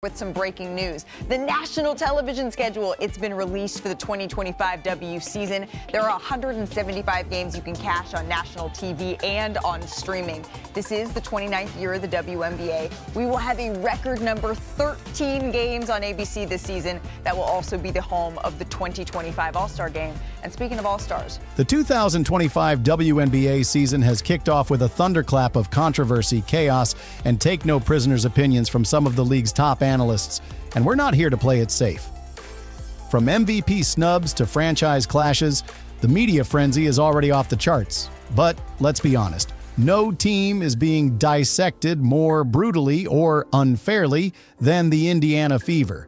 With some breaking news. The national television schedule, it's been released for the 2025 W season. There are 175 games you can catch on national TV and on streaming. This is the 29th year of the WNBA. We will have a record number 13 games on ABC this season. That will also be the home of the 2025 All-Star Game. And speaking of All-Stars, the 2025 WNBA season has kicked off with a thunderclap of controversy, chaos, and take-no-prisoners opinions from some of the league's top analysts, and we're not here to play it safe. From MVP snubs to franchise clashes, the media frenzy is already off the charts. But let's be honest, no team is being dissected more brutally or unfairly than the Indiana Fever.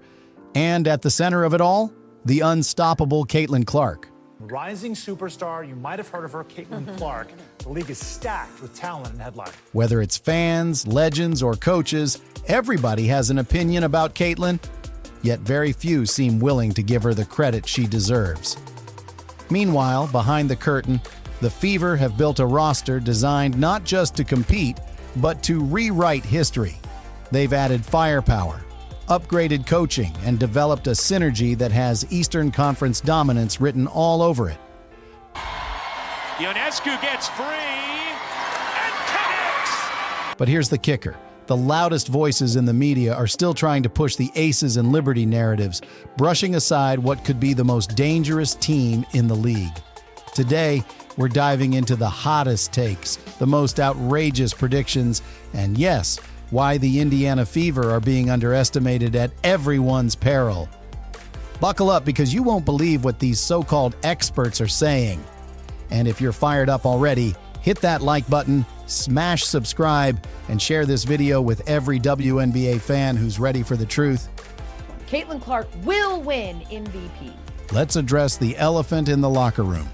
And at the center of it all, the unstoppable Caitlin Clark. Rising superstar, you might have heard of her, Caitlin Clark. The league is stacked with talent and headline. Whether it's fans, legends, or coaches, everybody has an opinion about Caitlin, yet very few seem willing to give her the credit she deserves. Meanwhile, behind the curtain, the Fever have built a roster designed not just to compete, but to rewrite history. They've added firepower, upgraded coaching, and developed a synergy that has Eastern Conference dominance written all over it. Ionescu gets free and connects! But here's the kicker. The loudest voices in the media are still trying to push the Aces and Liberty narratives, brushing aside what could be the most dangerous team in the league. Today, we're diving into the hottest takes, the most outrageous predictions, and yes, why the Indiana Fever are being underestimated at everyone's peril. Buckle up because you won't believe what these so-called experts are saying. And if you're fired up already, hit that like button, smash subscribe, and share this video with every WNBA fan who's ready for the truth. Caitlin Clark will win MVP. Let's address the elephant in the locker room.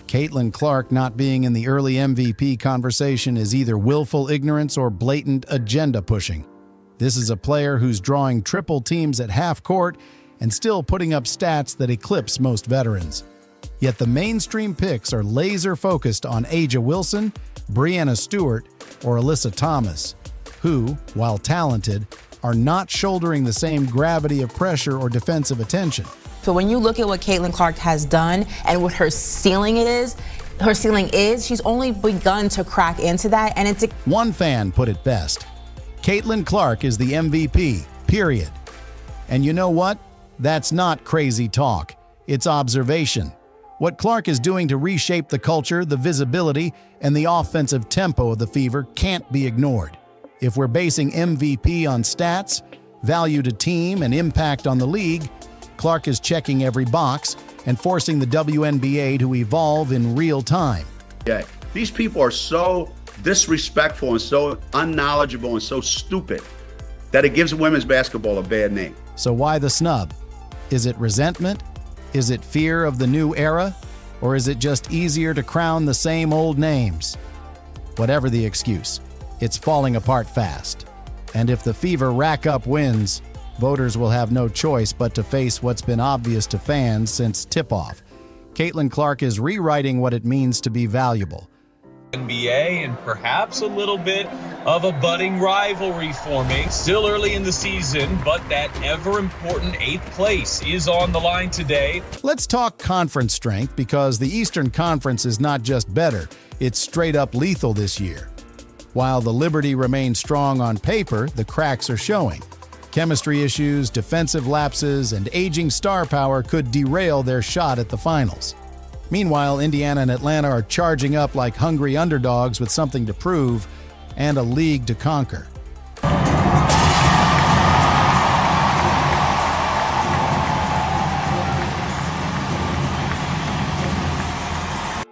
Caitlin Clark not being in the early MVP conversation is either willful ignorance or blatant agenda pushing. This is a player who's drawing triple teams at half court and still putting up stats that eclipse most veterans. Yet the mainstream picks are laser focused on A'ja Wilson, Breanna Stewart, or Alyssa Thomas, who, while talented, are not shouldering the same gravity of pressure or defensive attention. So when you look at what Caitlin Clark has done and what her ceiling is, she's only begun to crack into that. And it's One fan put it best. Caitlin Clark is the MVP, period. And you know what? That's not crazy talk. It's observation. What Clark is doing to reshape the culture, the visibility, and the offensive tempo of the Fever can't be ignored. If we're basing MVP on stats, value to team, and impact on the league, Clark is checking every box and forcing the WNBA to evolve in real time. Yeah, these people are so disrespectful and so unknowledgeable and so stupid that it gives women's basketball a bad name. So why the snub? Is it resentment? Is it fear of the new era? Or is it just easier to crown the same old names? Whatever the excuse, it's falling apart fast. And if the Fever rack up wins, voters will have no choice but to face what's been obvious to fans since tip-off. Caitlin Clark is rewriting what it means to be valuable. NBA and perhaps a little bit of a budding rivalry forming. Still early in the season, but that ever-important 8th place is on the line today. Let's talk conference strength because the Eastern Conference is not just better, it's straight-up lethal this year. While the Liberty remains strong on paper, the cracks are showing. Chemistry issues, defensive lapses, and aging star power could derail their shot at the finals. Meanwhile, Indiana and Atlanta are charging up like hungry underdogs with something to prove and a league to conquer.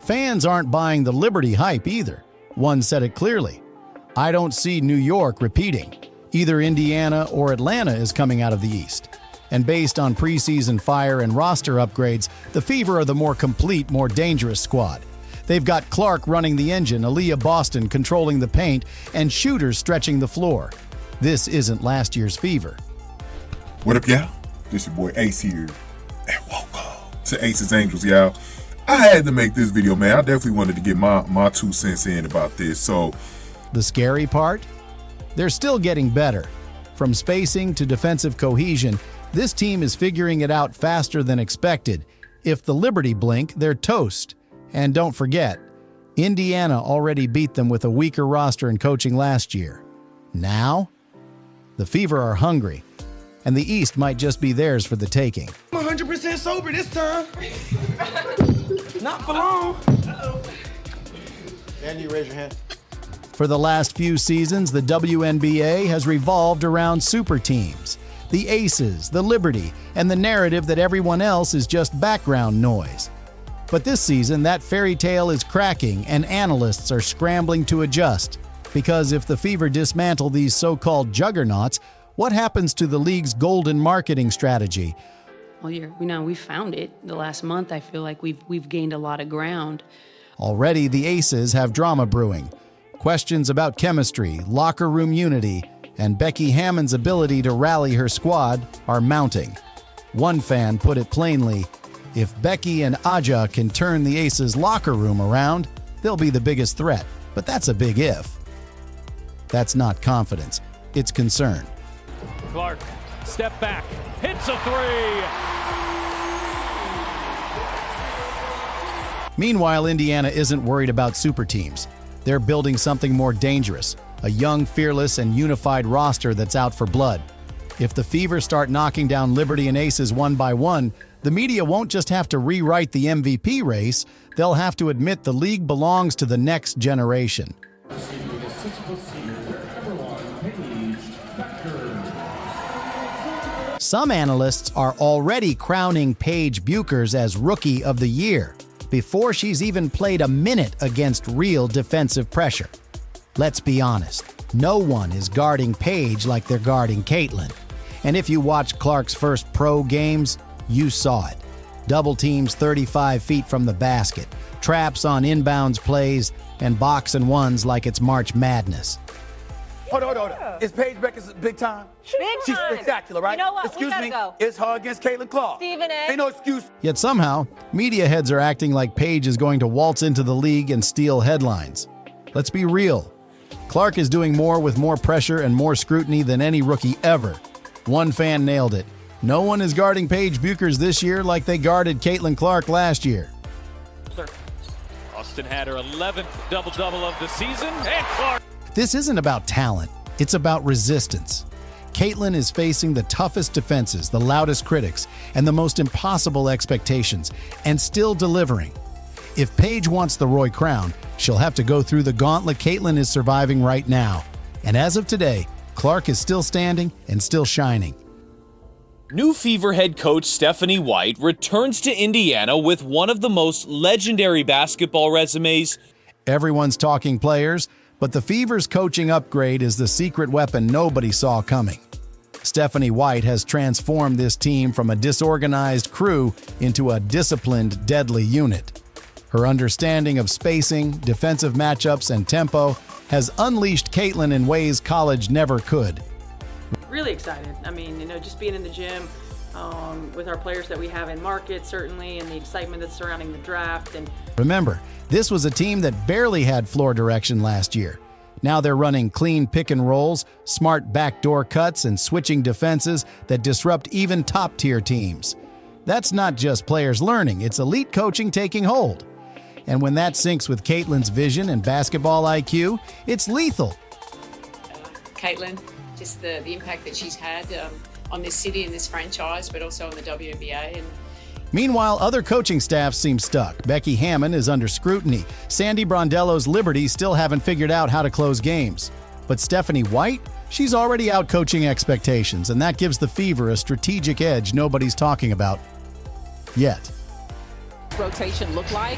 Fans aren't buying the Liberty hype either. One said it clearly. I don't see New York repeating. Either Indiana or Atlanta is coming out of the East. And based on preseason fire and roster upgrades, the Fever are the more complete, more dangerous squad. They've got Clark running the engine, Aaliyah Boston controlling the paint, and shooters stretching the floor. This isn't last year's Fever. What up, y'all? This your boy Ace here. And welcome to Ace's Angels, y'all. I had to make this video, man. I definitely wanted to get my 2 cents in about this. So the scary part? They're still getting better. From spacing to defensive cohesion, this team is figuring it out faster than expected. If the Liberty blink, they're toast. And don't forget, Indiana already beat them with a weaker roster and coaching last year. Now, the Fever are hungry, and the East might just be theirs for the taking. I'm 100% sober this time. Not for long. And you raise your hand. For the last few seasons, the WNBA has revolved around super teams. The Aces, the Liberty, and the narrative that everyone else is just background noise. But this season, that fairy tale is cracking, and analysts are scrambling to adjust. Because if the Fever dismantle these so-called juggernauts, what happens to the league's golden marketing strategy? Well, we found it. The last month, I feel like we've gained a lot of ground. Already, the Aces have drama brewing. Questions about chemistry, locker room unity, and Becky Hammon's ability to rally her squad are mounting. One fan put it plainly, if Becky and Aja can turn the Aces' locker room around, they'll be the biggest threat. But that's a big if. That's not confidence, it's concern. Clark, step back, hits a three. Meanwhile, Indiana isn't worried about super teams. They're building something more dangerous, a young, fearless, and unified roster that's out for blood. If the Fever start knocking down Liberty and Aces one by one, the media won't just have to rewrite the MVP race, they'll have to admit the league belongs to the next generation. Some analysts are already crowning Paige Buchers as Rookie of the Year, before she's even played a minute against real defensive pressure. Let's be honest, no one is guarding Paige like they're guarding Caitlin. And if you watched Clark's first pro games, you saw it. Double teams 35 feet from the basket, traps on inbounds plays, and box and ones like it's March Madness. Hold on. Is Paige Beckers big time? She's spectacular, right? You know what? Excuse we me. Go. It's her against Caitlin Clark. Stephen A. Ain't no excuse. Yet somehow, media heads are acting like Paige is going to waltz into the league and steal headlines. Let's be real. Clark is doing more with more pressure and more scrutiny than any rookie ever. One fan nailed it. No one is guarding Paige Buchers this year like they guarded Caitlin Clark last year. Austin had her 11th double-double of the season, and Clark. This isn't about talent, it's about resistance. Caitlin is facing the toughest defenses, the loudest critics, and the most impossible expectations, and still delivering. If Paige wants the Roy crown, she'll have to go through the gauntlet Caitlin is surviving right now. And as of today, Clark is still standing and still shining. New Fever head coach Stephanie White returns to Indiana with one of the most legendary basketball resumes. Everyone's talking players, but the Fever's coaching upgrade is the secret weapon nobody saw coming. Stephanie White has transformed this team from a disorganized crew into a disciplined, deadly unit. Her understanding of spacing, defensive matchups, and tempo has unleashed Caitlin in ways college never could. Really excited. I mean, just being in the gym with our players that we have in market, certainly, and the excitement that's surrounding the draft. And remember, this was a team that barely had floor direction last year. Now they're running clean pick and rolls, smart backdoor cuts, and switching defenses that disrupt even top-tier teams. That's not just players learning, it's elite coaching taking hold. And when that syncs with Caitlin's vision and basketball IQ, it's lethal. Caitlin, just the impact that she's had on this city and this franchise, but also on the WNBA. And meanwhile, other coaching staffs seem stuck. Becky Hammon is under scrutiny. Sandy Brondello's Liberty still haven't figured out how to close games. But Stephanie White, she's already out coaching expectations, and that gives the Fever a strategic edge nobody's talking about yet. Rotation look like?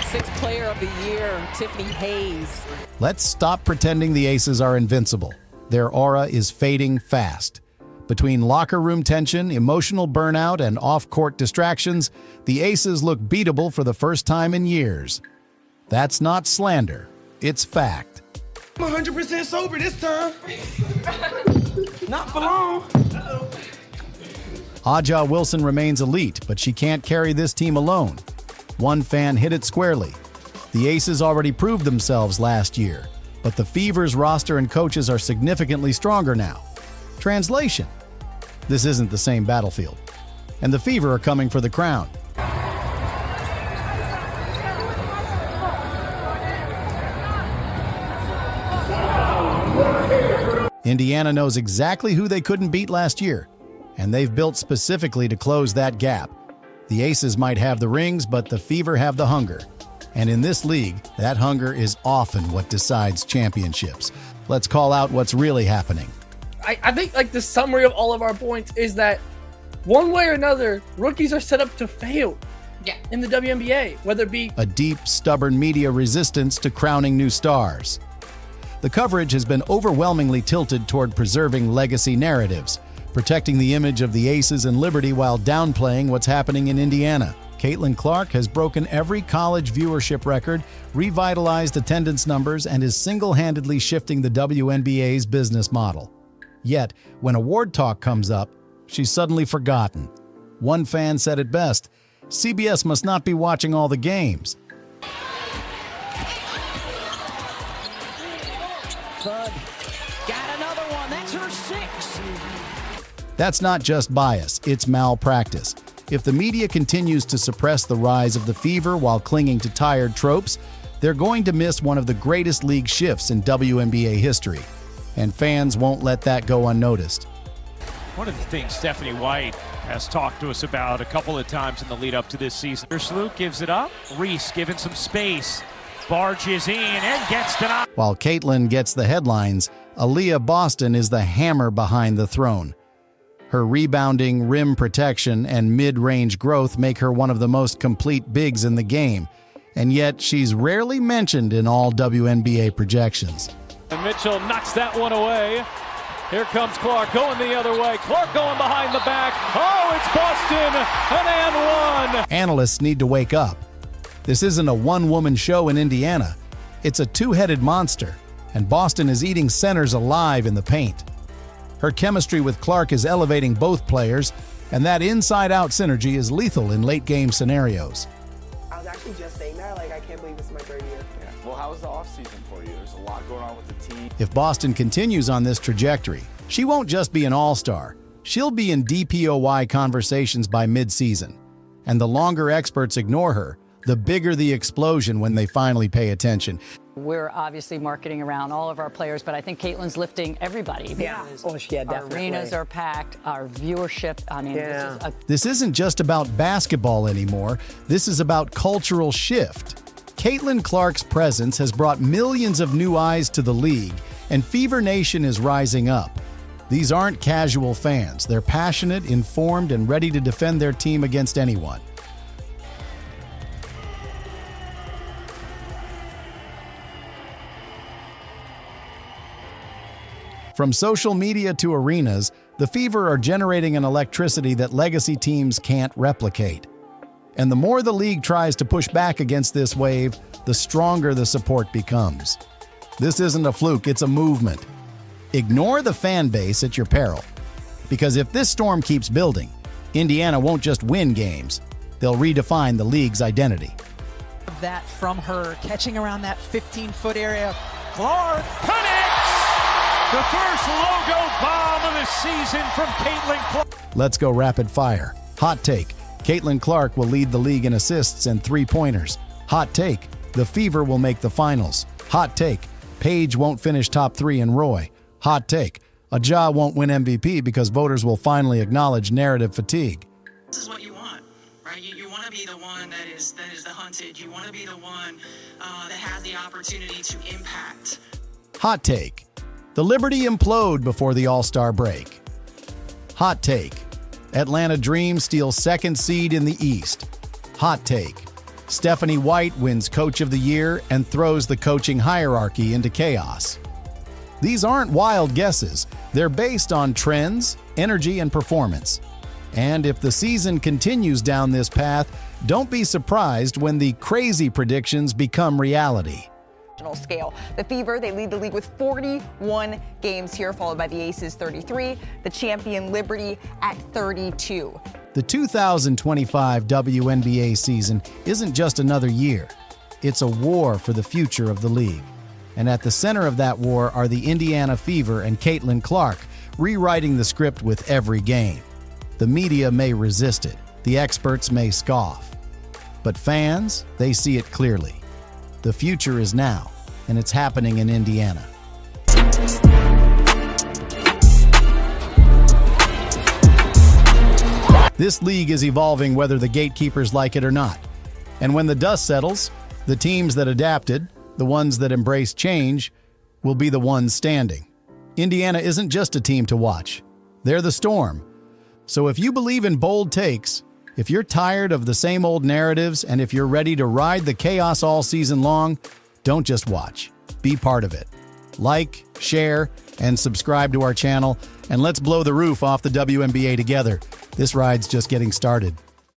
Sixth player of the year, Tiffany Hayes. Let's stop pretending the Aces are invincible. Their aura is fading fast. Between locker room tension, emotional burnout, and off-court distractions, the Aces look beatable for the first time in years. That's not slander, it's fact. I'm 100% sober this time. Not for long. Aja Wilson remains elite, but she can't carry this team alone. One fan hit it squarely. The Aces already proved themselves last year, but the Fever's roster and coaches are significantly stronger now. Translation: this isn't the same battlefield, and the Fever are coming for the crown. Indiana knows exactly who they couldn't beat last year, and they've built specifically to close that gap. The Aces might have the rings, but the Fever have the hunger. And in this league, that hunger is often what decides championships. Let's call out what's really happening. I think like the summary of all of our points is that one way or another, rookies are set up to fail in the WNBA, whether it be a deep, stubborn media resistance to crowning new stars. The coverage has been overwhelmingly tilted toward preserving legacy narratives, protecting the image of the Aces and Liberty while downplaying what's happening in Indiana. Caitlin Clark has broken every college viewership record, revitalized attendance numbers, and is single-handedly shifting the WNBA's business model. Yet, when award talk comes up, she's suddenly forgotten. One fan said it best, "CBS must not be watching all the games." Thud. Got another one. That's her 6. That's not just bias, it's malpractice. If the media continues to suppress the rise of the Fever while clinging to tired tropes, they're going to miss one of the greatest league shifts in WNBA history. And fans won't let that go unnoticed. One of the things Stephanie White has talked to us about a couple of times in the lead up to this season. Sloot gives it up. Reese given some space. Barges in and gets denied. While Caitlin gets the headlines, Aaliyah Boston is the hammer behind the throne. Her rebounding, rim protection, and mid-range growth make her one of the most complete bigs in the game, and yet she's rarely mentioned in all WNBA projections. And Mitchell knocks that one away. Here comes Clark going the other way. Clark going behind the back. Oh, it's Boston, an and one. Analysts need to wake up. This isn't a one-woman show in Indiana. It's a two-headed monster, and Boston is eating centers alive in the paint. Her chemistry with Clark is elevating both players, and that inside-out synergy is lethal in late-game scenarios. I was actually just saying that, like, I can't believe this is my third year. Yeah. Well, how was the offseason for you? There's a lot going on with the team. If Boston continues on this trajectory, she won't just be an all-star. She'll be in DPOY conversations by mid-season. And the longer experts ignore her, the bigger the explosion when they finally pay attention. We're obviously marketing around all of our players, but I think Caitlin's lifting everybody. Yeah. Oh, yeah, definitely. Our arenas are packed, our viewership, I mean, This isn't just about basketball anymore. This is about cultural shift. Caitlin Clark's presence has brought millions of new eyes to the league, and Fever Nation is rising up. These aren't casual fans. They're passionate, informed, and ready to defend their team against anyone. From social media to arenas, the Fever are generating an electricity that legacy teams can't replicate. And the more the league tries to push back against this wave, the stronger the support becomes. This isn't a fluke, it's a movement. Ignore the fan base at your peril. Because if this storm keeps building, Indiana won't just win games, they'll redefine the league's identity. That from her, catching around that 15-foot area. Clark connects! The first logo bomb of the season from Caitlin Clark. Let's go rapid fire. Hot take. Caitlin Clark will lead the league in assists and three-pointers. Hot take. The Fever will make the finals. Hot take. Paige won't finish top 3 in Roy. Hot take. Ja won't win MVP because voters will finally acknowledge narrative fatigue. This is what you want, right? You want to be the one that is the hunted. You want to be the one that has the opportunity to impact. Hot take. The Liberty implode before the All-Star break. Hot take. Atlanta Dream steals second seed in the East. Hot take. Stephanie White wins Coach of the Year and throws the coaching hierarchy into chaos. These aren't wild guesses. They're based on trends, energy, and performance. And if the season continues down this path, don't be surprised when the crazy predictions become reality. Scale. The Fever, they lead the league with 41 games here, followed by the Aces 33, the champion Liberty at 32. The 2025 WNBA season isn't just another year. It's a war for the future of the league. And at the center of that war are the Indiana Fever and Caitlin Clark, rewriting the script with every game. The media may resist it. The experts may scoff. But fans, they see it clearly. The future is now, and it's happening in Indiana. This league is evolving whether the gatekeepers like it or not. And when the dust settles, the teams that adapted, the ones that embrace change, will be the ones standing. Indiana isn't just a team to watch. They're the storm. So if you believe in bold takes, if you're tired of the same old narratives, and if you're ready to ride the chaos all season long, don't just watch. Be part of it. Like, share, and subscribe to our channel, and let's blow the roof off the WNBA together. This ride's just getting started.